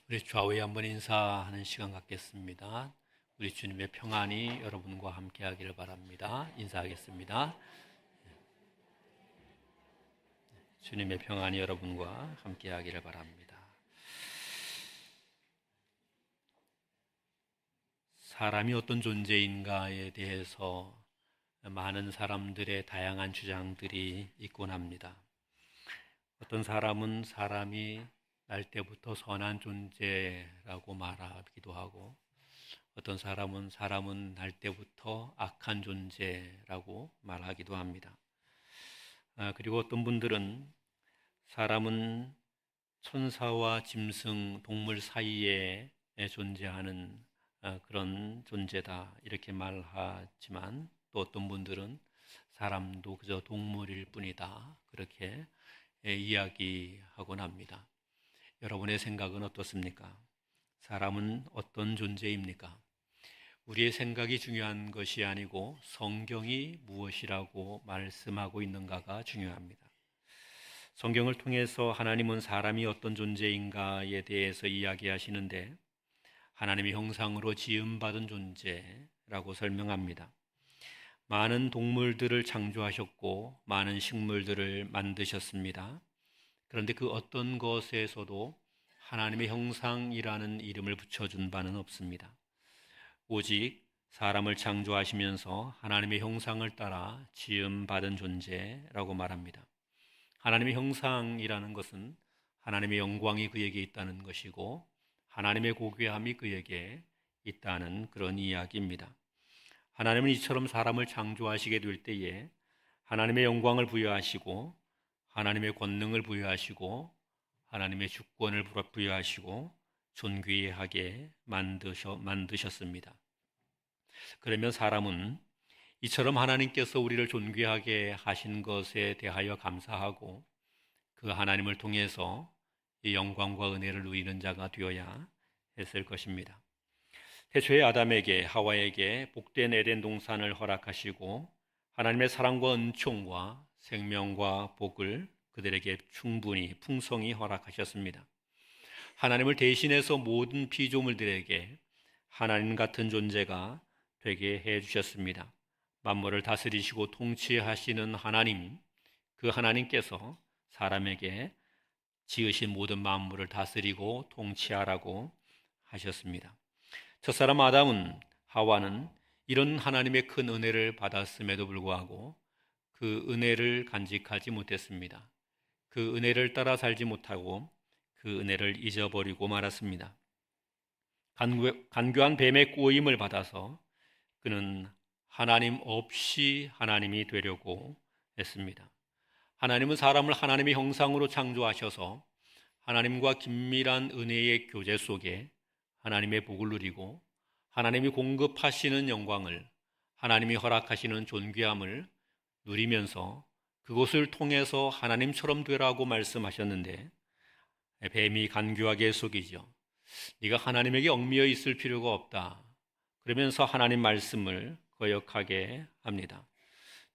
우리 좌우에 한번 인사하는 시간 갖겠습니다. 우리 주님의 평안이 여러분과 함께 하기를 바랍니다. 인사하겠습니다. 주님의 평안이 여러분과 함께 하기를 바랍니다. 사람이 어떤 존재인가에 대해서 많은 사람들의 다양한 주장들이 있곤 합니다. 어떤 사람은 사람이 날 때부터 선한 존재라고 말하기도 하고, 어떤 사람은 날 때부터 악한 존재라고 말하기도 합니다. 그리고 어떤 분들은 사람은 천사와 짐승, 동물 사이에 존재하는 그런 존재다 이렇게 말하지만, 또 어떤 분들은 사람도 그저 동물일 뿐이다 그렇게 이야기하곤 합니다. 여러분의 생각은 어떻습니까? 사람은 어떤 존재입니까? 우리의 생각이 중요한 것이 아니고 성경이 무엇이라고 말씀하고 있는가가 중요합니다. 성경을 통해서 하나님은 사람이 어떤 존재인가에 대해서 이야기하시는데, 하나님의 형상으로 지음받은 존재라고 설명합니다. 많은 동물들을 창조하셨고 많은 식물들을 만드셨습니다. 그런데 그 어떤 것에서도 하나님의 형상이라는 이름을 붙여준 바는 없습니다. 오직 사람을 창조하시면서 하나님의 형상을 따라 지음받은 존재라고 말합니다. 하나님의 형상이라는 것은 하나님의 영광이 그에게 있다는 것이고, 하나님의 고귀함이 그에게 있다는 그런 이야기입니다. 하나님은 이처럼 사람을 창조하시게 될 때에 하나님의 영광을 부여하시고, 하나님의 권능을 부여하시고, 하나님의 주권을 부여하시고 존귀하게 만드셨습니다. 그러면 사람은 이처럼 하나님께서 우리를 존귀하게 하신 것에 대하여 감사하고, 그 하나님을 통해서 이 영광과 은혜를 누리는 자가 되어야 했을 것입니다. 태초에 아담에게, 하와에게 복된 에덴 동산을 허락하시고 하나님의 사랑과 은총과 생명과 복을 그들에게 충분히 풍성히 허락하셨습니다. 하나님을 대신해서 모든 피조물들에게 하나님 같은 존재가 되게 해주셨습니다. 만물을 다스리시고 통치하시는 하나님, 그 하나님께서 사람에게 지으신 모든 만물을 다스리고 통치하라고 하셨습니다. 첫사람 아담은, 하와는 이런 하나님의 큰 은혜를 받았음에도 불구하고 그 은혜를 간직하지 못했습니다. 그 은혜를 따라 살지 못하고 그 은혜를 잊어버리고 말았습니다. 간교한 뱀의 꼬임을 받아서 그는 하나님 없이 하나님이 되려고 했습니다. 하나님은 사람을 하나님의 형상으로 창조하셔서 하나님과 긴밀한 은혜의 교제 속에 하나님의 복을 누리고, 하나님이 공급하시는 영광을, 하나님이 허락하시는 존귀함을 누리면서 그것을 통해서 하나님처럼 되라고 말씀하셨는데, 뱀이 간교하게 속이죠. 네가 하나님에게 얽매여 있을 필요가 없다 그러면서 하나님 말씀을 거역하게 합니다.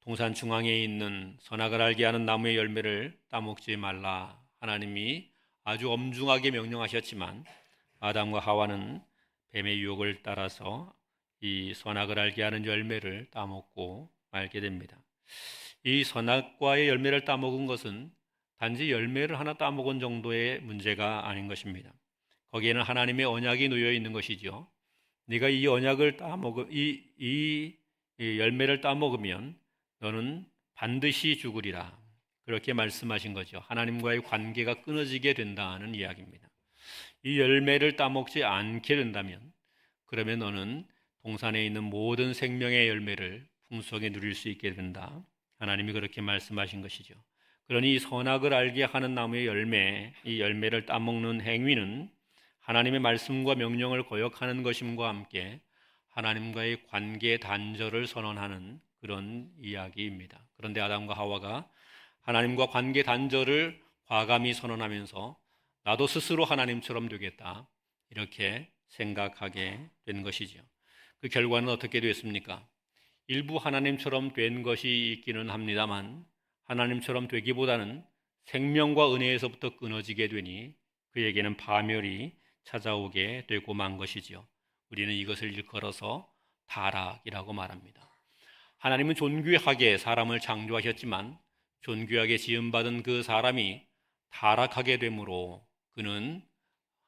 동산 중앙에 있는 선악을 알게 하는 나무의 열매를 따먹지 말라 하나님이 아주 엄중하게 명령하셨지만, 아담과 하와는 뱀의 유혹을 따라서 이 선악을 알게 하는 열매를 따먹고 말게 됩니다. 이 선악과의 열매를 따먹은 것은 단지 열매를 하나 따먹은 정도의 문제가 아닌 것입니다. 거기에는 하나님의 언약이 놓여 있는 것이죠. 네가 이 언약을 이 열매를 따먹으면 너는 반드시 죽으리라, 그렇게 말씀하신 거죠. 하나님과의 관계가 끊어지게 된다는 이야기입니다. 이 열매를 따먹지 않게 된다면, 그러면 너는 동산에 있는 모든 생명의 열매를 풍성히 누릴 수 있게 된다. 하나님이 그렇게 말씀하신 것이죠. 그러니 이 선악을 알게 하는 나무의 열매, 이 열매를 따먹는 행위는 하나님의 말씀과 명령을 거역하는 것임과 함께 하나님과의 관계 단절을 선언하는 그런 이야기입니다. 그런데 아담과 하와가 하나님과 관계 단절을 과감히 선언하면서 나도 스스로 하나님처럼 되겠다 이렇게 생각하게 된 것이죠. 그 결과는 어떻게 됐습니까? 일부 하나님처럼 된 것이 있기는 합니다만, 하나님처럼 되기보다는 생명과 은혜에서부터 끊어지게 되니 그에게는 파멸이 찾아오게 되고 만 것이지요. 우리는 이것을 일컬어서 타락이라고 말합니다. 하나님은 존귀하게 사람을 창조하셨지만 존귀하게 지음받은 그 사람이 타락하게 되므로 그는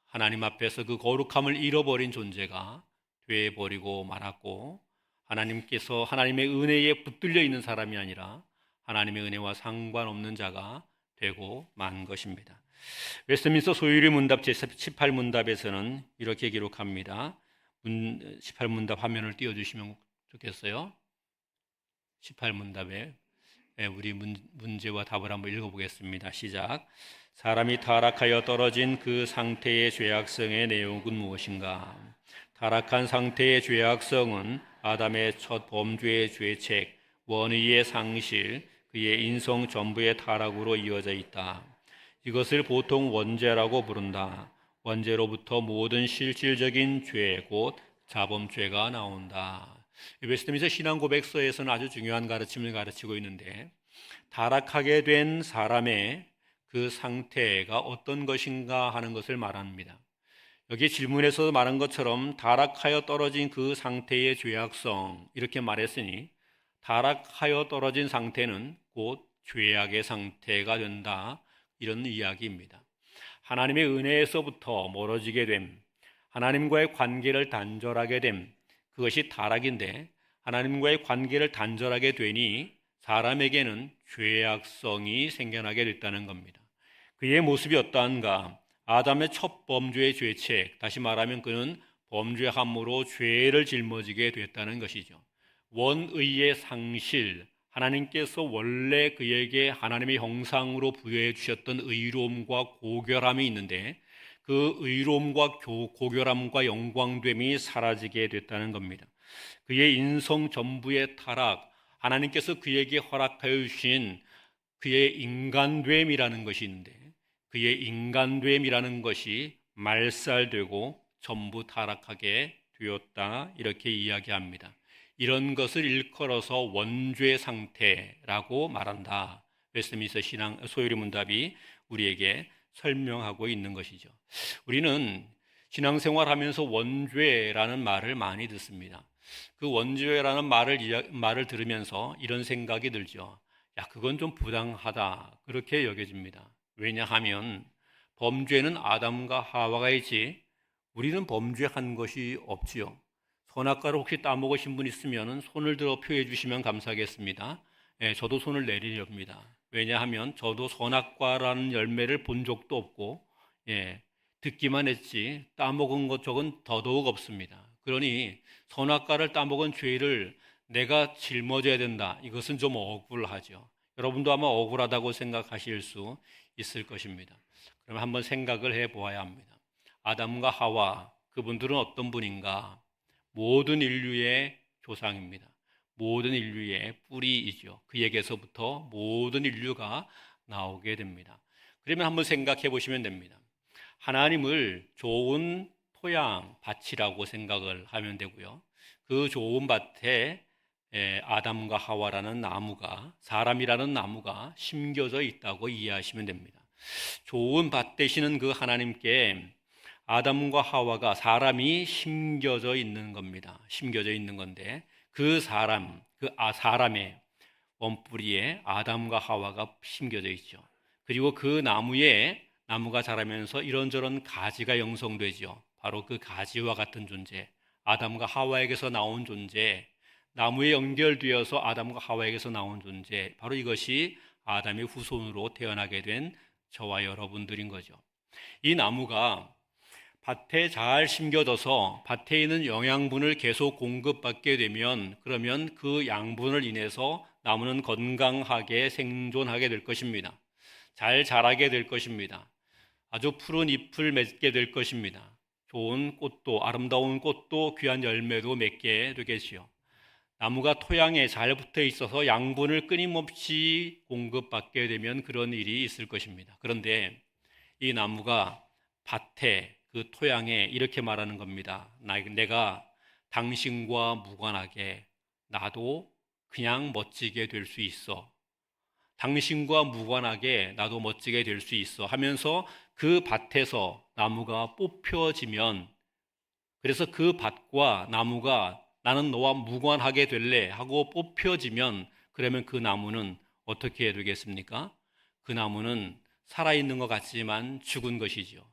하나님 앞에서 그 거룩함을 잃어버린 존재가 되어버리고 말았고, 하나님께서 하나님의 은혜에 붙들려 있는 사람이 아니라 하나님의 은혜와 상관없는 자가 되고 만 것입니다. 웨스트민스터 소유리 문답 제18문답에서는 이렇게 기록합니다. 18문답 화면을 띄워주시면 좋겠어요. 18문답에 우리 문제와 답을 한번 읽어보겠습니다. 시작. 사람이 타락하여 떨어진 그 상태의 죄악성의 내용은 무엇인가? 타락한 상태의 죄악성은 아담의 첫 범죄의 죄책, 원의의 상실, 그의 인성 전부의 타락으로 이어져 있다. 이것을 보통 원죄라고 부른다. 원죄로부터 모든 실질적인 죄, 곧 자범죄가 나온다. 웨스트민스터 신앙고백서에서는 아주 중요한 가르침을 가르치고 있는데, 타락하게 된 사람의 그 상태가 어떤 것인가 하는 것을 말합니다. 여기 질문에서 말한 것처럼 타락하여 떨어진 그 상태의 죄악성, 이렇게 말했으니 타락하여 떨어진 상태는 곧 죄악의 상태가 된다, 이런 이야기입니다. 하나님의 은혜에서부터 멀어지게 됨, 하나님과의 관계를 단절하게 됨, 그것이 타락인데, 하나님과의 관계를 단절하게 되니 사람에게는 죄악성이 생겨나게 됐다는 겁니다. 그의 모습이 어떠한가? 아담의 첫 범죄의 죄책, 다시 말하면 그는 범죄함으로 죄를 짊어지게 됐다는 것이죠. 원의의 상실, 하나님께서 원래 그에게 하나님의 형상으로 부여해 주셨던 의로움과 고결함이 있는데, 그 의로움과 고결함과 영광됨이 사라지게 됐다는 겁니다. 그의 인성 전부의 타락, 하나님께서 그에게 허락하여 주신 그의 인간됨이라는 것이 있는데, 그의 인간됨이라는 것이 말살되고 전부 타락하게 되었다, 이렇게 이야기합니다. 이런 것을 일컬어서 원죄 상태라고 말한다. 웨스트민스터 신앙 소요리 문답이 우리에게 설명하고 있는 것이죠. 우리는 신앙생활하면서 원죄라는 말을 많이 듣습니다. 그 원죄라는 말을 들으면서 이런 생각이 들죠. 야, 그건 좀 부당하다, 그렇게 여겨집니다. 왜냐하면 범죄는 아담과 하와가 있지 우리는 범죄한 것이 없지요. 선악과를 혹시 따먹으신 분 있으면 손을 들어 표해 주시면 감사하겠습니다. 저도 손을 내리렵니다. 왜냐하면 저도 선악과라는 열매를 본 적도 없고, 듣기만 했지 따먹은 것 적은 더더욱 없습니다. 그러니 선악과를 따먹은 죄를 내가 짊어져야 된다, 이것은 좀 억울하죠. 여러분도 아마 억울하다고 생각하실 수 있을 것입니다. 그럼 한번 생각을 해보아야 합니다. 아담과 하와, 그분들은 어떤 분인가? 모든 인류의 조상입니다. 모든 인류의 뿌리이죠. 그에게서부터 모든 인류가 나오게 됩니다. 그러면 한번 생각해 보시면 됩니다. 하나님을 좋은 토양, 밭이라고 생각을 하면 되고요. 그 좋은 밭에 아담과 하와라는 나무가, 사람이라는 나무가 심겨져 있다고 이해하시면 됩니다. 좋은 밭 되시는 그 하나님께 아담과 하와가, 사람이 심겨져 있는 겁니다. 심겨져 있는 건데, 그 사람의 원뿌리에 아담과 하와가 심겨져 있죠. 그리고 그 나무가 자라면서 이런저런 가지가 형성되죠. 바로 그 가지와 같은 존재, 아담과 하와에게서 나온 존재, 나무에 연결되어서 아담과 하와에게서 나온 존재, 바로 이것이 아담의 후손으로 태어나게 된 저와 여러분들인 거죠. 이 나무가 밭에 잘 심겨져서 밭에 있는 영양분을 계속 공급받게 되면, 그러면 그 양분을 인해서 나무는 건강하게 생존하게 될 것입니다. 잘 자라게 될 것입니다. 아주 푸른 잎을 맺게 될 것입니다. 좋은 꽃도, 아름다운 꽃도, 귀한 열매도 맺게 되겠지요. 나무가 토양에 잘 붙어 있어서 양분을 끊임없이 공급받게 되면 그런 일이 있을 것입니다. 그런데 이 나무가 밭에, 그 토양에 이렇게 말하는 겁니다. 내가 당신과 무관하게 나도 그냥 멋지게 될 수 있어. 당신과 무관하게 나도 멋지게 될 수 있어 하면서 그 밭에서 나무가 뽑혀지면, 그래서 그 밭과 나무가 나는 너와 무관하게 될래 하고 뽑혀지면, 그러면 그 나무는 어떻게 해야 되겠습니까? 그 나무는 살아있는 것 같지만 죽은 것이죠.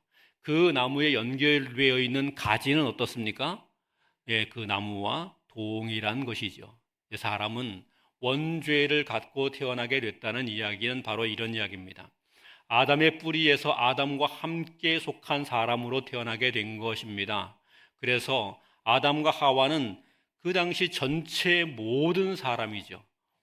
그 나무에 연결되어 있는 가지는 어떻습니까? 예, 그 나무와 동일한 것이죠. 사람은 원죄를 갖고 태어나게 됐다는 이야기는 바로 이런 이야기입니다. 아담의 뿌리에서 아담과 함께 속한 사람으로 태어나게 된 것입니다. 그래서 아담과 하와는 그 당시 전체 모든 사람이죠.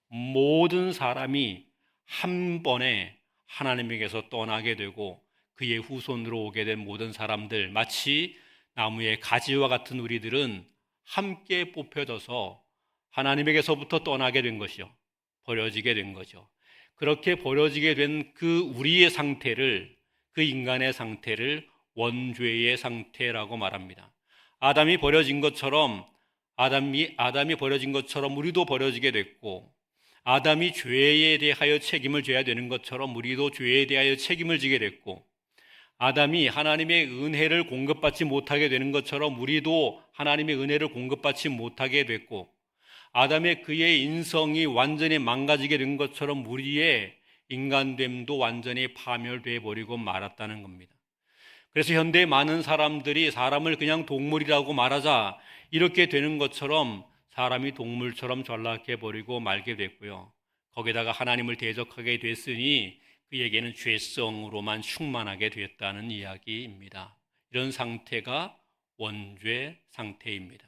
모든 사람이 한 번에 하나님에게서 떠나게 되고 그의 후손으로 오게 된 모든 사람들, 마치 나무의 가지와 같은 우리들은 함께 뽑혀져서 하나님에게서부터 떠나게 된 것이요, 버려지게 된 거죠. 그렇게 버려지게 된 그 우리의 상태를, 그 인간의 상태를 원죄의 상태라고 말합니다. 아담이 버려진 것처럼 아담이 버려진 것처럼 우리도 버려지게 됐고, 아담이 죄에 대하여 책임을 져야 되는 것처럼 우리도 죄에 대하여 책임을 지게 됐고, 아담이 하나님의 은혜를 공급받지 못하게 되는 것처럼 우리도 하나님의 은혜를 공급받지 못하게 됐고, 아담의 그의 인성이 완전히 망가지게 된 것처럼 우리의 인간됨도 완전히 파멸되어 버리고 말았다는 겁니다. 그래서 현대의 많은 사람들이 사람을 그냥 동물이라고 말하자 이렇게 되는 것처럼 사람이 동물처럼 전락해 버리고 말게 됐고요. 거기다가 하나님을 대적하게 됐으니 그에게는 죄성으로만 충만하게 됐다는 이야기입니다. 이런 상태가 원죄 상태입니다.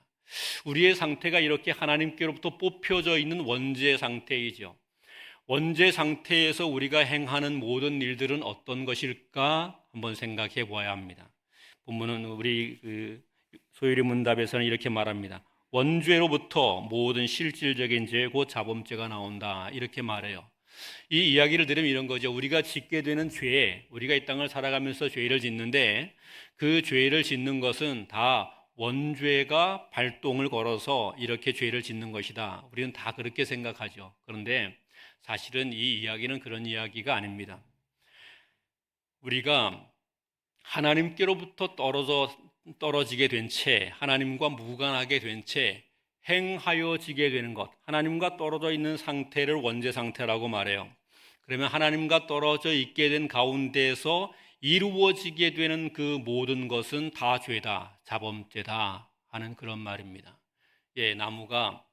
우리의 상태가 이렇게 하나님께로부터 뽑혀져 있는 원죄 상태이죠. 원죄 상태에서 우리가 행하는 모든 일들은 어떤 것일까 한번 생각해 보아야 합니다. 본문은 우리 소율이 문답에서는 이렇게 말합니다. 원죄로부터 모든 실질적인 죄, 곧 자범죄가 나온다, 이렇게 말해요. 이 이야기를 들으면 이런 거죠. 우리가 짓게 되는 죄, 우리가 이 땅을 살아가면서 죄를 짓는데 그 죄를 짓는 것은 다 원죄가 발동을 걸어서 이렇게 죄를 짓는 것이다. 우리는 다 그렇게 생각하죠. 그런데 사실은 이 이야기는 그런 이야기가 아닙니다. 우리가 하나님께로부터 떨어지게 된 채, 하나님과 무관하게 된 채 행하여지게 되는 것, 하나님과 떨어져 있는 상태를 원죄 상태라고 말해요. 그러면 하나님과 떨어져 있게 된 가운데에서 이루어지게 되는 그 모든 것은 다 죄다, 자범죄다 하는 그런 말입니다. 예, 나무가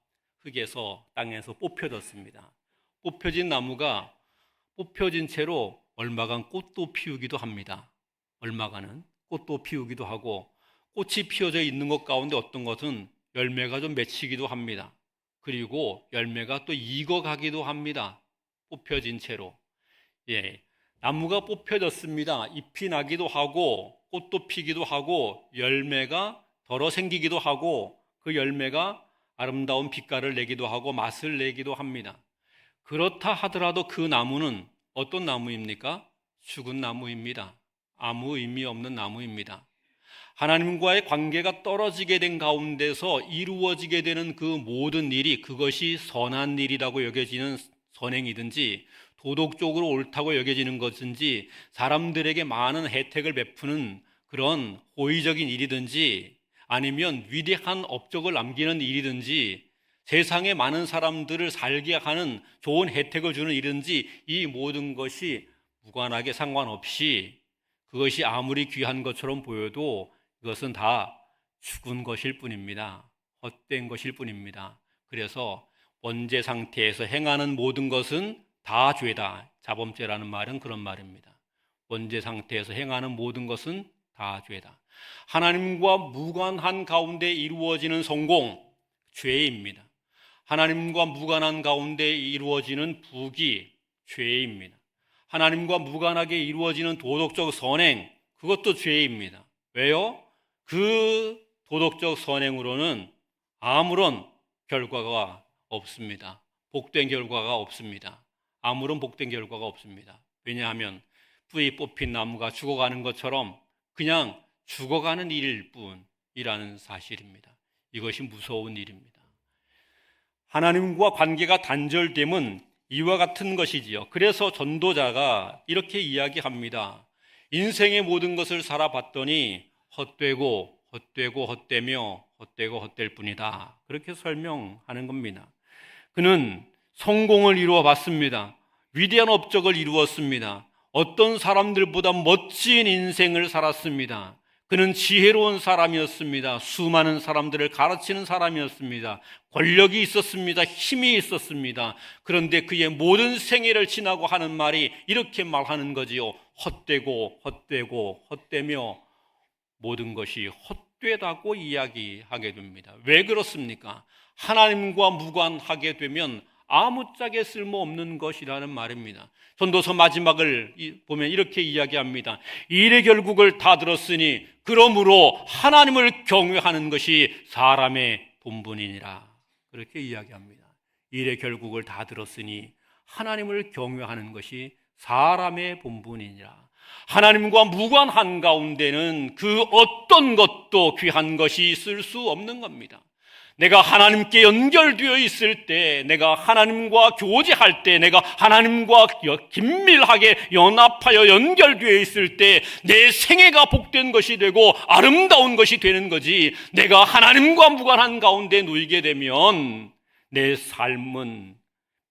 흙에서, 땅에서 뽑혀졌습니다. 뽑혀진 나무가 뽑혀진 채로 얼마간 꽃도 피우기도 합니다. 얼마간은 꽃도 피우기도 하고, 꽃이 피어져 있는 것 가운데 어떤 것은 열매가 좀 맺히기도 합니다. 그리고 열매가 또 익어가기도 합니다. 뽑혀진 채로. 예, 나무가 뽑혀졌습니다. 잎이 나기도 하고 꽃도 피기도 하고 열매가 덜어 생기기도 하고 그 열매가 아름다운 빛깔을 내기도 하고 맛을 내기도 합니다. 그렇다 하더라도 그 나무는 어떤 나무입니까? 죽은 나무입니다. 아무 의미 없는 나무입니다. 하나님과의 관계가 떨어지게 된 가운데서 이루어지게 되는 그 모든 일이, 그것이 선한 일이라고 여겨지는 선행이든지 도덕적으로 옳다고 여겨지는 것인지 사람들에게 많은 혜택을 베푸는 그런 호의적인 일이든지 아니면 위대한 업적을 남기는 일이든지 세상에 많은 사람들을 살게 하는 좋은 혜택을 주는 일이든지 이 모든 것이 무관하게 상관없이 그것이 아무리 귀한 것처럼 보여도 그것은 다 죽은 것일 뿐입니다. 헛된 것일 뿐입니다. 그래서 원죄 상태에서 행하는 모든 것은 다 죄다. 자범죄라는 말은 그런 말입니다. 원죄 상태에서 행하는 모든 것은 다 죄다. 하나님과 무관한 가운데 이루어지는 성공, 죄입니다. 하나님과 무관한 가운데 이루어지는 부귀, 죄입니다. 하나님과 무관하게 이루어지는 도덕적 선행, 그것도 죄입니다. 왜요? 그 도덕적 선행으로는 아무런 결과가 없습니다. 복된 결과가 없습니다. 아무런 복된 결과가 없습니다. 왜냐하면 뿌리 뽑힌 나무가 죽어가는 것처럼 그냥 죽어가는 일일 뿐이라는 사실입니다. 이것이 무서운 일입니다. 하나님과 관계가 단절됨은 이와 같은 것이지요. 그래서 전도자가 이렇게 이야기합니다. 인생의 모든 것을 살아봤더니 헛되고 헛되며 헛되고 헛될 뿐이다. 그렇게 설명하는 겁니다. 그는 성공을 이루어 봤습니다. 위대한 업적을 이루었습니다. 어떤 사람들보다 멋진 인생을 살았습니다. 그는 지혜로운 사람이었습니다. 수많은 사람들을 가르치는 사람이었습니다. 권력이 있었습니다. 힘이 있었습니다. 그런데 그의 모든 생애를 지나고 하는 말이 이렇게 말하는 거지요. 헛되고 헛되며 모든 것이 헛되다고 이야기하게 됩니다. 왜 그렇습니까? 하나님과 무관하게 되면 아무짝에 쓸모없는 것이라는 말입니다. 전도서 마지막을 보면 이렇게 이야기합니다. 일의 결국을 다 들었으니 그러므로 하나님을 경외하는 것이 사람의 본분이니라. 그렇게 이야기합니다. 일의 결국을 다 들었으니 하나님을 경외하는 것이 사람의 본분이니라. 하나님과 무관한 가운데는 그 어떤 것도 귀한 것이 있을 수 없는 겁니다. 내가 하나님께 연결되어 있을 때, 내가 하나님과 교제할 때, 내가 하나님과 긴밀하게 연합하여 연결되어 있을 때 내 생애가 복된 것이 되고 아름다운 것이 되는 거지, 내가 하나님과 무관한 가운데 놓이게 되면 내 삶은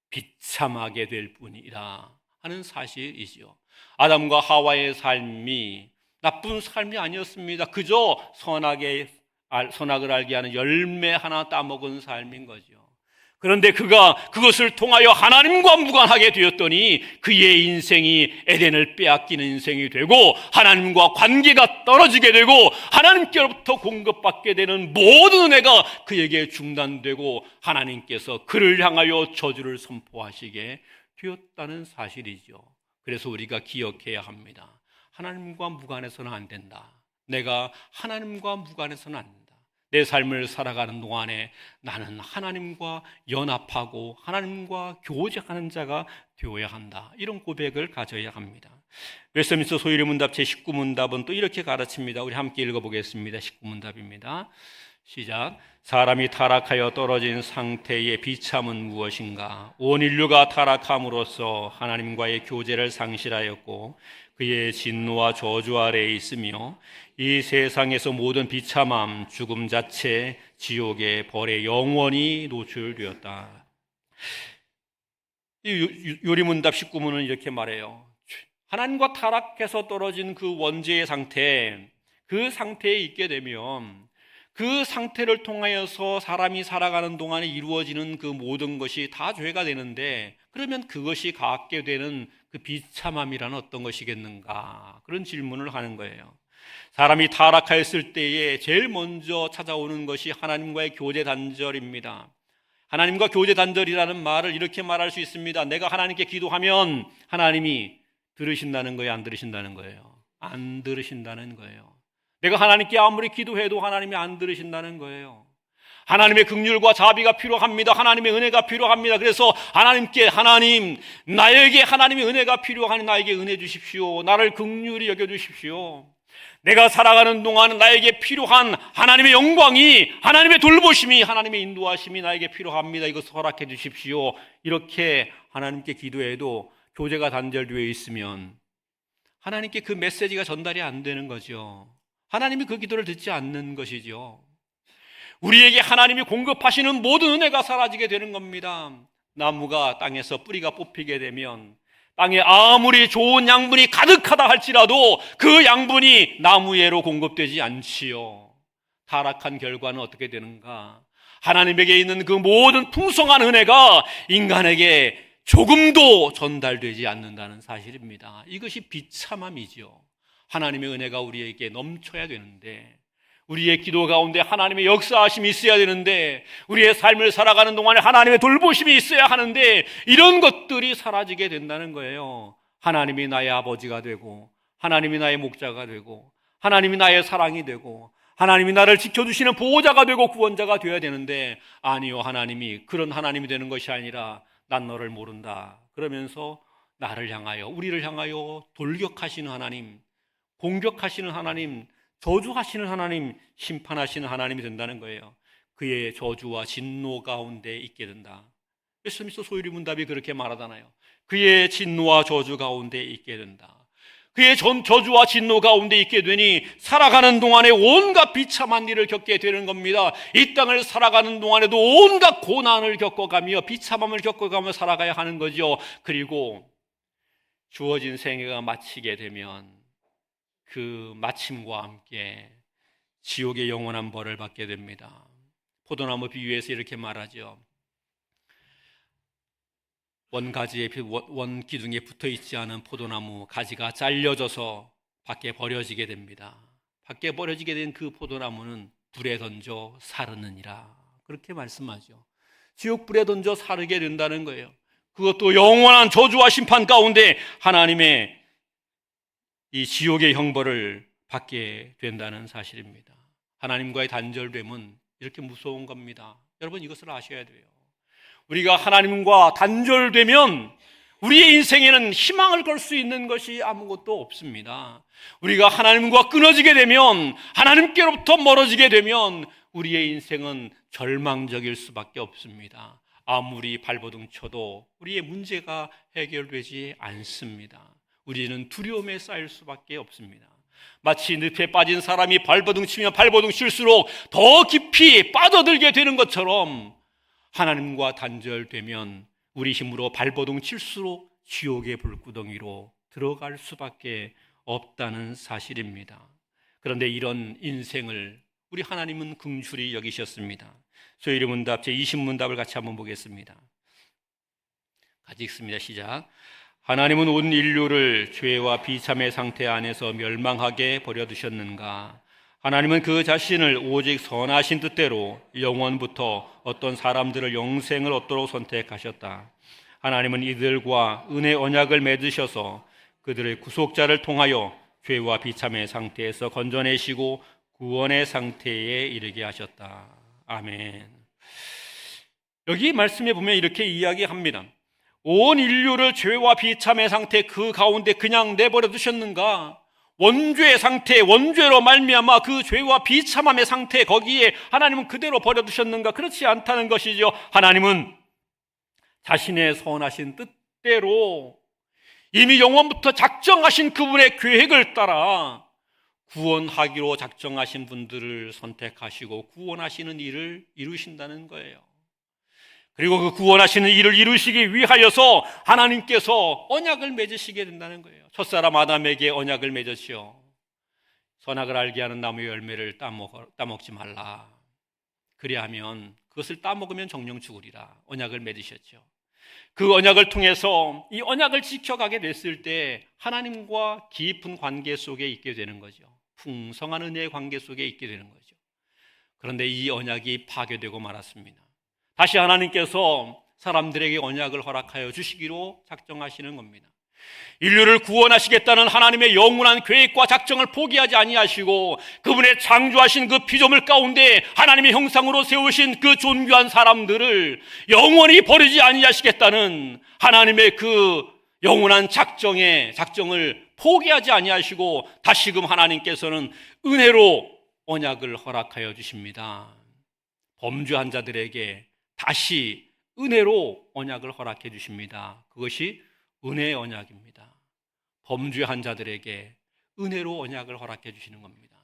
비참하게 될 뿐이라 하는 사실이지요. 아담과 하와의 삶이 나쁜 삶이 아니었습니다. 그저 선악을 알게 하는 열매 하나 따먹은 삶인 거죠. 그런데 그가 그것을 통하여 하나님과 무관하게 되었더니 그의 인생이 에덴을 빼앗기는 인생이 되고 하나님과 관계가 떨어지게 되고 하나님께로부터 공급받게 되는 모든 은혜가 그에게 중단되고 하나님께서 그를 향하여 저주를 선포하시게 되었다는 사실이죠. 그래서 우리가 기억해야 합니다. 하나님과 무관해서는 안 된다. 내가 하나님과 무관해서는 안 된다. 내 삶을 살아가는 동안에 나는 하나님과 연합하고 하나님과 교제하는 자가 되어야 한다. 이런 고백을 가져야 합니다. 웨스트민스터 소유리 문답 제19문답은 또 이렇게 가르칩니다. 우리 함께 읽어보겠습니다. 19문답입니다. 시작. 사람이 타락하여 떨어진 상태의 비참은 무엇인가? 온 인류가 타락함으로써 하나님과의 교제를 상실하였고 그의 진노와 저주 아래에 있으며 이 세상에서 모든 비참함, 죽음 자체, 지옥의 벌에 영원히 노출되었다. 이 요리문답 19문은 이렇게 말해요. 하나님과 타락해서 떨어진 그 원죄의 상태, 그 상태에 있게 되면 그 상태를 통하여서 사람이 살아가는 동안에 이루어지는 그 모든 것이 다 죄가 되는데, 그러면 그것이 갖게 되는 그 비참함이라는 어떤 것이겠는가? 그런 질문을 하는 거예요. 사람이 타락하였을 때에 제일 먼저 찾아오는 것이 하나님과의 교제 단절입니다. 하나님과 교제 단절이라는 말을 이렇게 말할 수 있습니다. 내가 하나님께 기도하면 하나님이 들으신다는 거예요? 안 들으신다는 거예요? 안 들으신다는 거예요. 내가 하나님께 아무리 기도해도 하나님이 안 들으신다는 거예요. 하나님의 긍휼과 자비가 필요합니다. 하나님의 은혜가 필요합니다. 그래서 하나님께, 하나님, 나에게 하나님의 은혜가 필요하니 나에게 은혜 주십시오. 나를 긍휼히 여겨주십시오. 내가 살아가는 동안 나에게 필요한 하나님의 영광이, 하나님의 돌보심이, 하나님의 인도하심이 나에게 필요합니다. 이것을 허락해 주십시오. 이렇게 하나님께 기도해도 교제가 단절되어 있으면 하나님께 그 메시지가 전달이 안 되는 거죠. 하나님이 그 기도를 듣지 않는 것이죠. 우리에게 하나님이 공급하시는 모든 은혜가 사라지게 되는 겁니다. 나무가 땅에서 뿌리가 뽑히게 되면 땅에 아무리 좋은 양분이 가득하다 할지라도 그 양분이 나무에로 공급되지 않지요. 타락한 결과는 어떻게 되는가? 하나님에게 있는 그 모든 풍성한 은혜가 인간에게 조금도 전달되지 않는다는 사실입니다. 이것이 비참함이죠. 하나님의 은혜가 우리에게 넘쳐야 되는데, 우리의 기도 가운데 하나님의 역사하심이 있어야 되는데, 우리의 삶을 살아가는 동안에 하나님의 돌보심이 있어야 하는데, 이런 것들이 사라지게 된다는 거예요. 하나님이 나의 아버지가 되고, 하나님이 나의 목자가 되고, 하나님이 나의 사랑이 되고, 하나님이 나를 지켜주시는 보호자가 되고 구원자가 되어야 되는데, 아니요, 하나님이 그런 하나님이 되는 것이 아니라 난 너를 모른다 그러면서 나를 향하여, 우리를 향하여 돌격하시는 하나님, 공격하시는 하나님, 저주하시는 하나님, 심판하시는 하나님이 된다는 거예요. 그의 저주와 진노 가운데 있게 된다. 웨스트민스터 소유리 문답이 그렇게 말하잖아요. 그의 진노와 저주 가운데 있게 된다. 그의 저주와 진노 가운데 있게 되니 살아가는 동안에 온갖 비참한 일을 겪게 되는 겁니다. 이 땅을 살아가는 동안에도 온갖 고난을 겪어가며 비참함을 겪어가며 살아가야 하는 거죠. 그리고 주어진 생애가 마치게 되면 그 마침과 함께 지옥의 영원한 벌을 받게 됩니다. 포도나무 비유에서 이렇게 말하죠. 원 기둥에 붙어 있지 않은 포도나무 가지가 잘려져서 밖에 버려지게 됩니다. 밖에 버려지게 된 그 포도나무는 불에 던져 사르느니라. 그렇게 말씀하죠. 지옥불에 던져 사르게 된다는 거예요. 그것도 영원한 저주와 심판 가운데 하나님의 이 지옥의 형벌을 받게 된다는 사실입니다. 하나님과의 단절됨은 이렇게 무서운 겁니다. 여러분, 이것을 아셔야 돼요. 우리가 하나님과 단절되면 우리의 인생에는 희망을 걸 수 있는 것이 아무것도 없습니다. 우리가 하나님과 끊어지게 되면, 하나님께로부터 멀어지게 되면 우리의 인생은 절망적일 수밖에 없습니다. 아무리 발버둥 쳐도 우리의 문제가 해결되지 않습니다. 우리는 두려움에 쌓일 수밖에 없습니다. 마치 늪에 빠진 사람이 발버둥 치면 발버둥 칠수록 더 깊이 빠져들게 되는 것처럼 하나님과 단절되면 우리 힘으로 발버둥 칠수록 지옥의 불구덩이로 들어갈 수밖에 없다는 사실입니다. 그런데 이런 인생을 우리 하나님은 긍휼히 여기셨습니다. 소유리 문답 제20문답을 같이 한번 보겠습니다. 같이 읽습니다. 시작. 하나님은 온 인류를 죄와 비참의 상태 안에서 멸망하게 버려두셨는가? 하나님은 그 자신을 오직 선하신 뜻대로 영원부터 어떤 사람들을 영생을 얻도록 선택하셨다. 하나님은 이들과 은혜 언약을 맺으셔서 그들의 구속자를 통하여 죄와 비참의 상태에서 건져내시고 구원의 상태에 이르게 하셨다. 아멘. 여기 말씀에 보면 이렇게 이야기합니다. 온 인류를 죄와 비참의 상태 그 가운데 그냥 내버려 두셨는가? 원죄의 상태, 원죄로 말미암아 그 죄와 비참함의 상태, 거기에 하나님은 그대로 버려두셨는가? 그렇지 않다는 것이죠. 하나님은 자신의 선하신 뜻대로 이미 영원부터 작정하신 그분의 계획을 따라 구원하기로 작정하신 분들을 선택하시고 구원하시는 일을 이루신다는 거예요. 그리고 그 구원하시는 일을 이루시기 위하여서 하나님께서 언약을 맺으시게 된다는 거예요. 첫사람 아담에게 언약을 맺었지요. 선악을 알게 하는 나무의 열매를 따먹지 말라. 그리하면 그것을 따먹으면 정령 죽으리라. 언약을 맺으셨죠. 그 언약을 통해서 이 언약을 지켜가게 됐을 때 하나님과 깊은 관계 속에 있게 되는 거죠. 풍성한 은혜의 관계 속에 있게 되는 거죠. 그런데 이 언약이 파괴되고 말았습니다. 다시 하나님께서 사람들에게 언약을 허락하여 주시기로 작정하시는 겁니다. 인류를 구원하시겠다는 하나님의 영원한 계획과 작정을 포기하지 아니하시고 그분의 창조하신 그 피조물 가운데 하나님의 형상으로 세우신 그 존귀한 사람들을 영원히 버리지 아니하시겠다는 하나님의 그 영원한 작정을 포기하지 아니하시고 다시금 하나님께서는 은혜로 언약을 허락하여 주십니다. 범죄한 자들에게 다시 은혜로 언약을 허락해 주십니다. 그것이 은혜의 언약입니다. 범죄한 자들에게 은혜로 언약을 허락해 주시는 겁니다.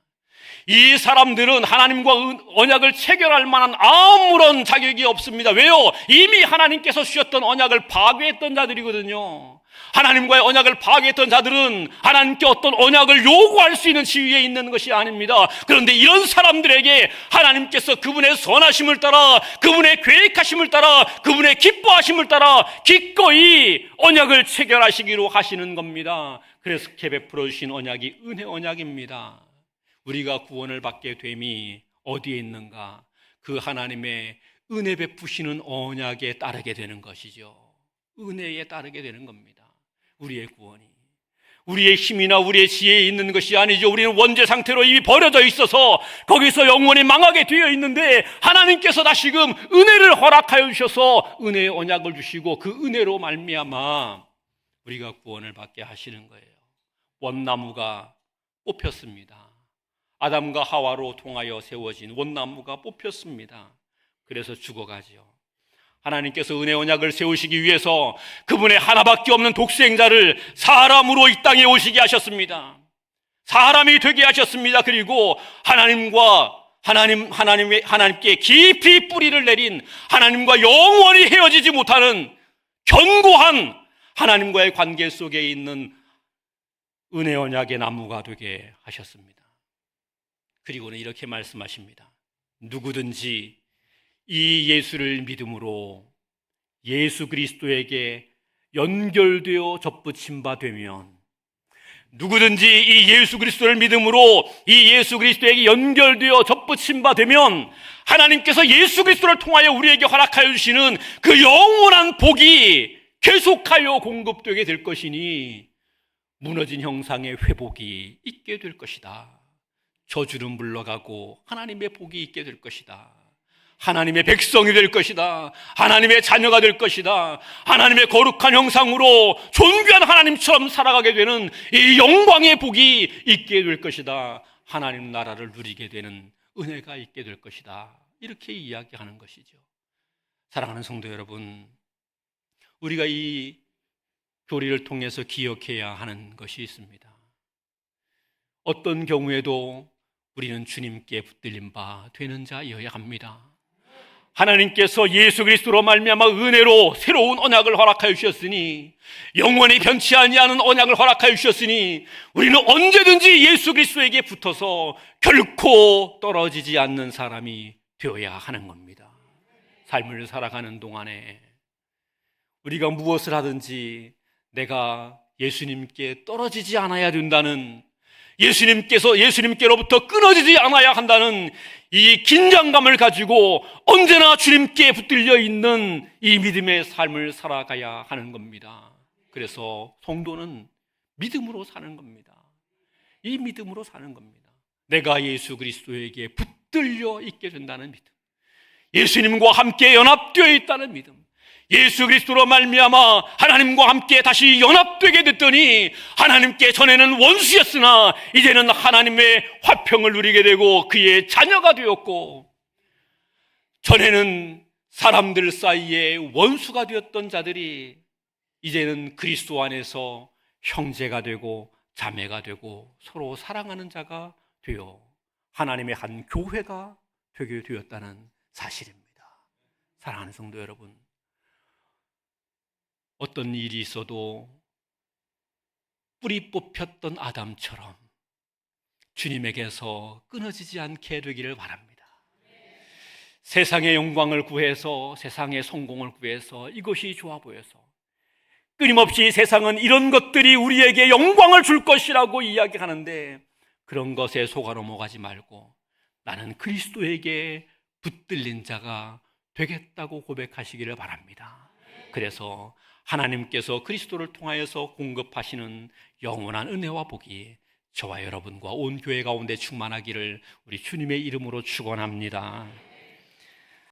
이 사람들은 하나님과 언약을 체결할 만한 아무런 자격이 없습니다. 왜요? 이미 하나님께서 주셨던 언약을 파괴했던 자들이거든요. 하나님과의 언약을 파괴했던 자들은 하나님께 어떤 언약을 요구할 수 있는 지위에 있는 것이 아닙니다. 그런데 이런 사람들에게 하나님께서 그분의 선하심을 따라, 그분의 계획하심을 따라, 그분의 기뻐하심을 따라 기꺼이 언약을 체결하시기로 하시는 겁니다. 그래서 베풀어 주신 언약이 은혜 언약입니다. 우리가 구원을 받게 됨이 어디에 있는가? 그 하나님의 은혜 베푸시는 언약에 따르게 되는 것이죠. 은혜에 따르게 되는 겁니다. 우리의 구원이 우리의 힘이나 우리의 지혜에 있는 것이 아니죠. 우리는 원죄 상태로 이미 버려져 있어서 거기서 영원히 망하게 되어 있는데 하나님께서 다시금 은혜를 허락하여 주셔서 은혜의 언약을 주시고 그 은혜로 말미암아 우리가 구원을 받게 하시는 거예요. 원나무가 뽑혔습니다. 아담과 하와로 통하여 세워진 원나무가 뽑혔습니다. 그래서 죽어가죠. 하나님께서 은혜 언약을 세우시기 위해서 그분의 하나밖에 없는 독생자를 사람으로 이 땅에 오시게 하셨습니다. 사람이 되게 하셨습니다. 그리고 하나님께 깊이 뿌리를 내린, 하나님과 영원히 헤어지지 못하는 견고한 하나님과의 관계 속에 있는 은혜 언약의 나무가 되게 하셨습니다. 그리고는 이렇게 말씀하십니다. 누구든지 이 예수를 믿음으로 예수 그리스도에게 연결되어 접붙임 바 되면, 누구든지 이 예수 그리스도를 믿음으로 이 예수 그리스도에게 연결되어 접붙임 바 되면 하나님께서 예수 그리스도를 통하여 우리에게 허락하여 주시는 그 영원한 복이 계속하여 공급되게 될 것이니 무너진 형상의 회복이 있게 될 것이다. 저주는 물러가고 하나님의 복이 있게 될 것이다. 하나님의 백성이 될 것이다. 하나님의 자녀가 될 것이다. 하나님의 거룩한 형상으로 존귀한 하나님처럼 살아가게 되는 이 영광의 복이 있게 될 것이다. 하나님 나라를 누리게 되는 은혜가 있게 될 것이다. 이렇게 이야기하는 것이죠. 사랑하는 성도 여러분, 우리가 이 교리를 통해서 기억해야 하는 것이 있습니다. 어떤 경우에도 우리는 주님께 붙들린 바 되는 자여야 합니다. 하나님께서 예수 그리스도로 말미암아 은혜로 새로운 언약을 허락하여 주셨으니, 영원히 변치 아니하는 언약을 허락하여 주셨으니 우리는 언제든지 예수 그리스도에게 붙어서 결코 떨어지지 않는 사람이 되어야 하는 겁니다. 삶을 살아가는 동안에 우리가 무엇을 하든지 내가 예수님께 떨어지지 않아야 된다는, 예수님께로부터 끊어지지 않아야 한다는 이 긴장감을 가지고 언제나 주님께 붙들려 있는 이 믿음의 삶을 살아가야 하는 겁니다. 그래서 성도는 믿음으로 사는 겁니다. 이 믿음으로 사는 겁니다. 내가 예수 그리스도에게 붙들려 있게 된다는 믿음, 예수님과 함께 연합되어 있다는 믿음, 예수 그리스도로 말미암아 하나님과 함께 다시 연합되게 됐더니 하나님께 전에는 원수였으나 이제는 하나님의 화평을 누리게 되고 그의 자녀가 되었고, 전에는 사람들 사이에 원수가 되었던 자들이 이제는 그리스도 안에서 형제가 되고 자매가 되고 서로 사랑하는 자가 되어 하나님의 한 교회가 되게 되었다는 사실입니다. 사랑하는 성도 여러분, 어떤 일이 있어도 뿌리 뽑혔던 아담처럼 주님에게서 끊어지지 않게 되기를 바랍니다. 세상의 영광을 구해서, 세상의 성공을 구해서 이것이 좋아 보여서 끊임없이 세상은 이런 것들이 우리에게 영광을 줄 것이라고 이야기하는데, 그런 것에 속아 넘어가지 말고 나는 그리스도에게 붙들린 자가 되겠다고 고백하시기를 바랍니다. 그래서 하나님께서 그리스도를 통하여서 공급하시는 영원한 은혜와 복이 저와 여러분과 온 교회 가운데 충만하기를 우리 주님의 이름으로 축원합니다.